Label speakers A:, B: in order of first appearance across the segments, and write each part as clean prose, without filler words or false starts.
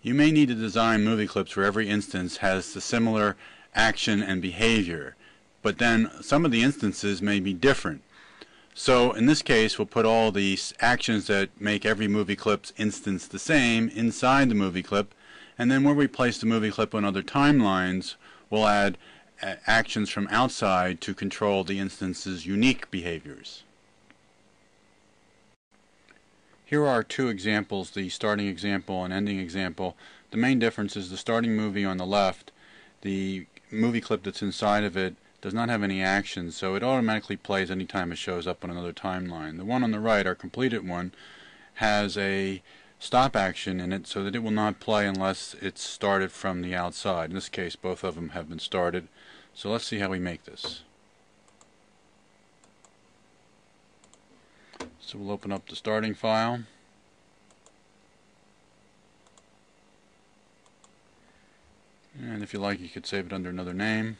A: You may need to design movie clips where every instance has the similar action and behavior, but then some of the instances may be different. So in this case, we'll put all the actions that make every movie clip's instance the same inside the movie clip, and then where we place the movie clip on other timelines, we'll add actions from outside to control the instance's unique behaviors. Here are two examples, the starting example and ending example. The main difference is the starting movie on the left, the movie clip that's inside of it does not have any actions, so it automatically plays anytime it shows up on another timeline. The one on the right, our completed one, has a stop action in it so that it will not play unless it's started from the outside. In this case, both of them have been started. So let's see how we make this. So we'll open up the starting file. And if you like, you could save it under another name.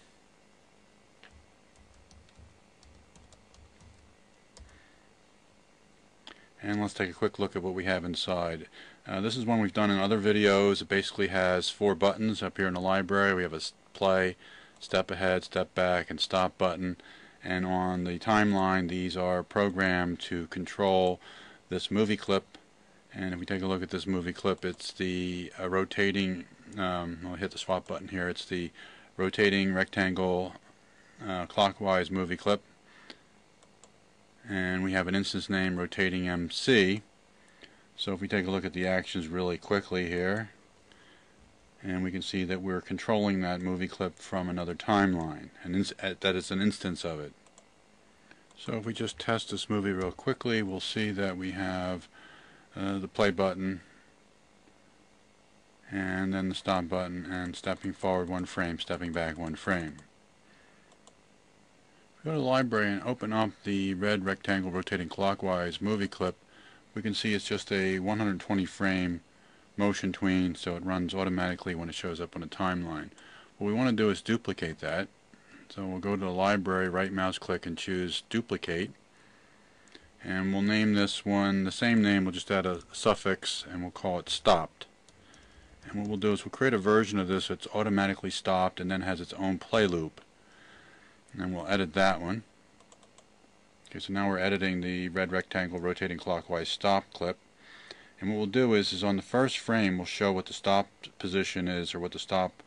A: And let's take a quick look at what we have inside. This is one we've done in other videos. It basically has 4 buttons up here in the library. We have a play, step ahead, step back, and stop button. And on the timeline, these are programmed to control this movie clip. And if we take a look at this movie clip, it's the rotating, I'll hit the swap button here, it's the rotating rectangle clockwise movie clip. And we have an instance name, rotating MC. So if we take a look at the actions really quickly here, and we can see that we're controlling that movie clip from another timeline, and that is an instance of it. So if we just test this movie real quickly, we'll see that we have the play button, and then the stop button, and stepping forward 1 frame, stepping back 1 frame. Go to the library and open up the red rectangle rotating clockwise movie clip. We can see it's just a 120 frame motion tween, so it runs automatically when it shows up on a timeline. What we want to do is duplicate that. So we'll go to the library, right mouse click, and choose duplicate. And we'll name this one the same name, we'll just add a suffix, and we'll call it stopped. And what we'll do is we'll create a version of this that's automatically stopped and then has its own play loop. And we'll edit that one. Okay, so now we're editing the red rectangle rotating clockwise stop clip. And what we'll do is on the first frame we'll show what the stop position is, or what the stop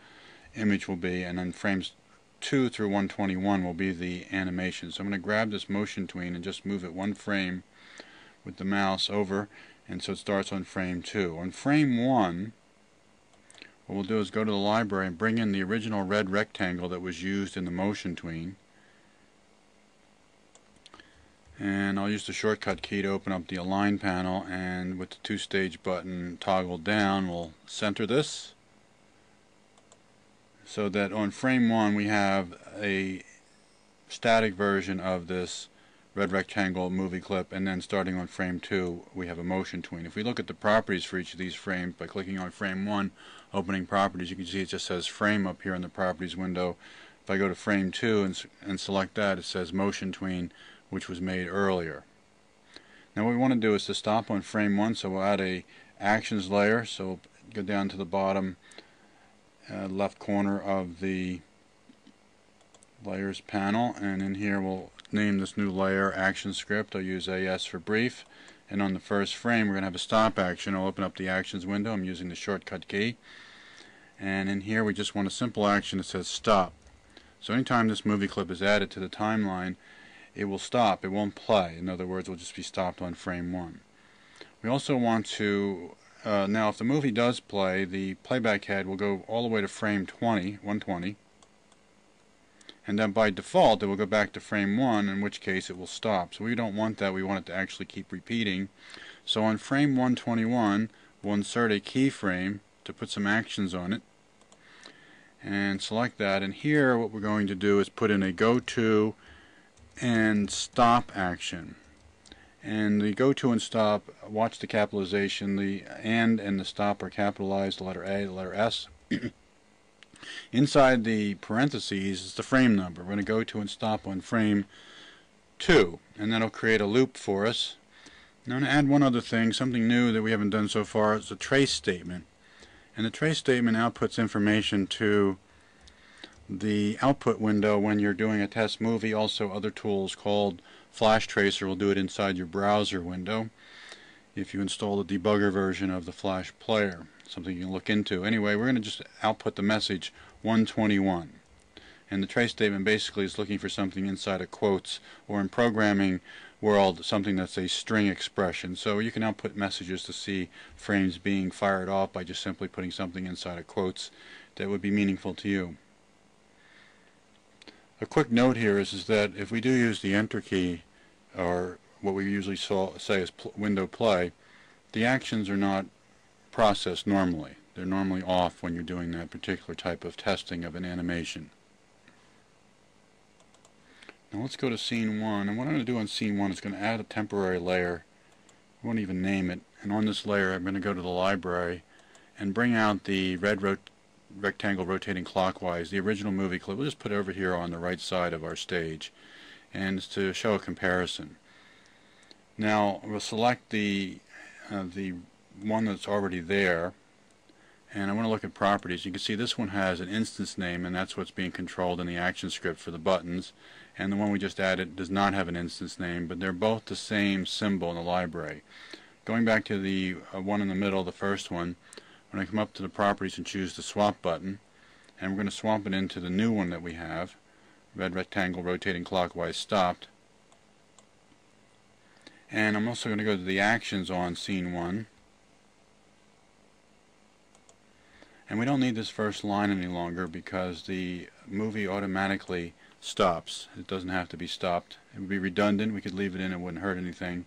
A: image will be, and then frames 2 through 121 will be the animation. So I'm going to grab this motion tween and just move it 1 frame with the mouse over, and so it starts on frame 2. On frame 1, what we'll do is go to the library and bring in the original red rectangle that was used in the motion tween. And I'll use the shortcut key to open up the align panel, and with the 2-stage button toggled down, we'll center this so that on frame 1 we have a static version of this red rectangle movie clip, and then starting on frame 2 we have a motion tween. If we look at the properties for each of these frames by clicking on frame 1, opening properties, you can see it just says frame up here in the properties window. If I go to frame 2 and select that, it says motion tween, which was made earlier. Now what we want to do is to stop on frame 1, so we'll add a actions layer. So we'll go down to the bottom left corner of the layers panel, and in here we'll name this new layer Actionscript. I'll use AS for brief, and on the first frame we're going to have a stop action. I'll open up the actions window. I'm using the shortcut key, and in here we just want a simple action that says stop. So anytime this movie clip is added to the timeline, it will stop, it won't play. In other words, it will just be stopped on frame 1. We also want to, now if the movie does play, the playback head will go all the way to frame 120, and then by default it will go back to frame 1, in which case it will stop. So we don't want that, we want it to actually keep repeating. So on frame 121 we'll insert a keyframe to put some actions on it, and select that, and here what we're going to do is put in a go to and stop action. And the go to and stop, watch the capitalization, the and the stop are capitalized, the letter A, the letter S. Inside the parentheses is the frame number. We're going to go to and stop on frame 2, and that'll create a loop for us. Now I'm going to add one other thing, something new that we haven't done so far. It's a trace statement. And the trace statement outputs information to the output window when you're doing a test movie. Also, other tools called Flash Tracer will do it inside your browser window if you install the debugger version of the Flash player. Something you can look into. Anyway, we're going to just output the message 121. And the trace statement basically is looking for something inside of quotes, or in programming world, something that's a string expression. So you can output messages to see frames being fired off by just simply putting something inside of quotes that would be meaningful to you. A quick note here is that if we do use the enter key, or what we usually say is window play, the actions are not processed normally. They're normally off when you're doing that particular type of testing of an animation. Now let's go to scene 1, and what I'm going to do on scene 1 is going to add a temporary layer. I won't even name it, and on this layer I'm going to go to the library and bring out the red rectangle rotating clockwise, the original movie clip. We'll just put it over here on the right side of our stage, and it's to show a comparison. Now we'll select the one that's already there, and I want to look at properties. You can see this one has an instance name, and that's what's being controlled in the Actionscript for the buttons, and the one we just added does not have an instance name, but they're both the same symbol in the library. Going back to the one in the middle, the first one, when I come up to the properties and choose the swap button, and we're going to swap it into the new one that we have, red rectangle rotating clockwise stopped. And I'm also going to go to the actions on scene 1. And we don't need this first line any longer because the movie automatically stops. It doesn't have to be stopped. It would be redundant. We could leave it in, it wouldn't hurt anything.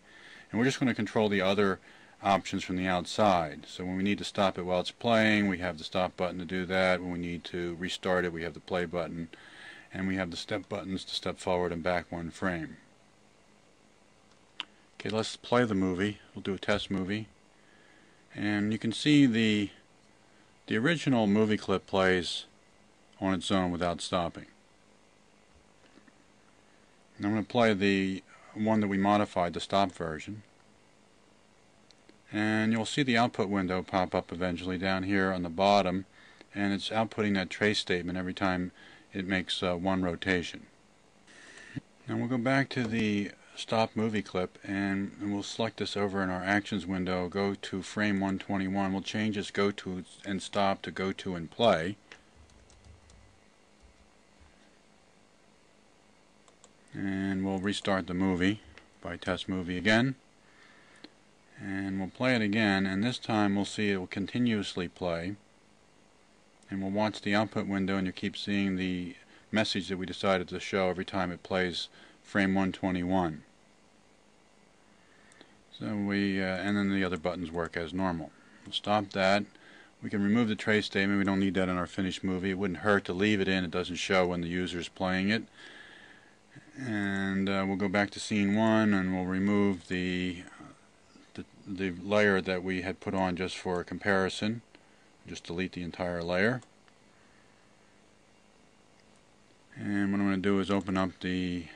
A: And we're just going to control the other options from the outside. So when we need to stop it while it's playing, we have the stop button to do that. When we need to restart it, we have the play button. And we have the step buttons to step forward and back one frame. Okay, let's play the movie. We'll do a test movie. And you can see the original movie clip plays on its own without stopping. And I'm going to play the one that we modified, the stop version. And you'll see the output window pop up eventually down here on the bottom, and it's outputting that trace statement every time it makes one rotation. Now we'll go back to the stop movie clip, and we'll select this over in our actions window, go to frame 121. We'll change this go to and stop to go to and play. And we'll restart the movie by test movie again. And we'll play it again, and this time we'll see it will continuously play. And we'll watch the output window, and you keep seeing the message that we decided to show every time it plays frame 121. So and then the other buttons work as normal. We'll stop that. We can remove the trace statement. We don't need that in our finished movie. It wouldn't hurt to leave it in. It doesn't show when the user is playing it. And we'll go back to scene 1, and we'll remove the layer that we had put on just for a comparison. Just delete the entire layer. And what I'm going to do is open up the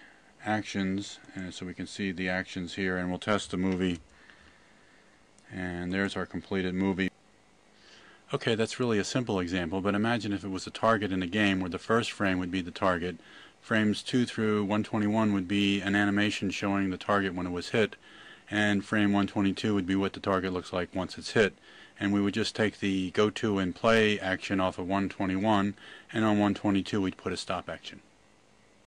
A: actions, and so we can see the actions here, and we'll test the movie. And there's our completed movie. Okay, that's really a simple example, but imagine if it was a target in a game where the first frame would be the target. Frames 2 through 121 would be an animation showing the target when it was hit, and frame 122 would be what the target looks like once it's hit. And we would just take the go to and play action off of 121, and on 122 we'd put a stop action.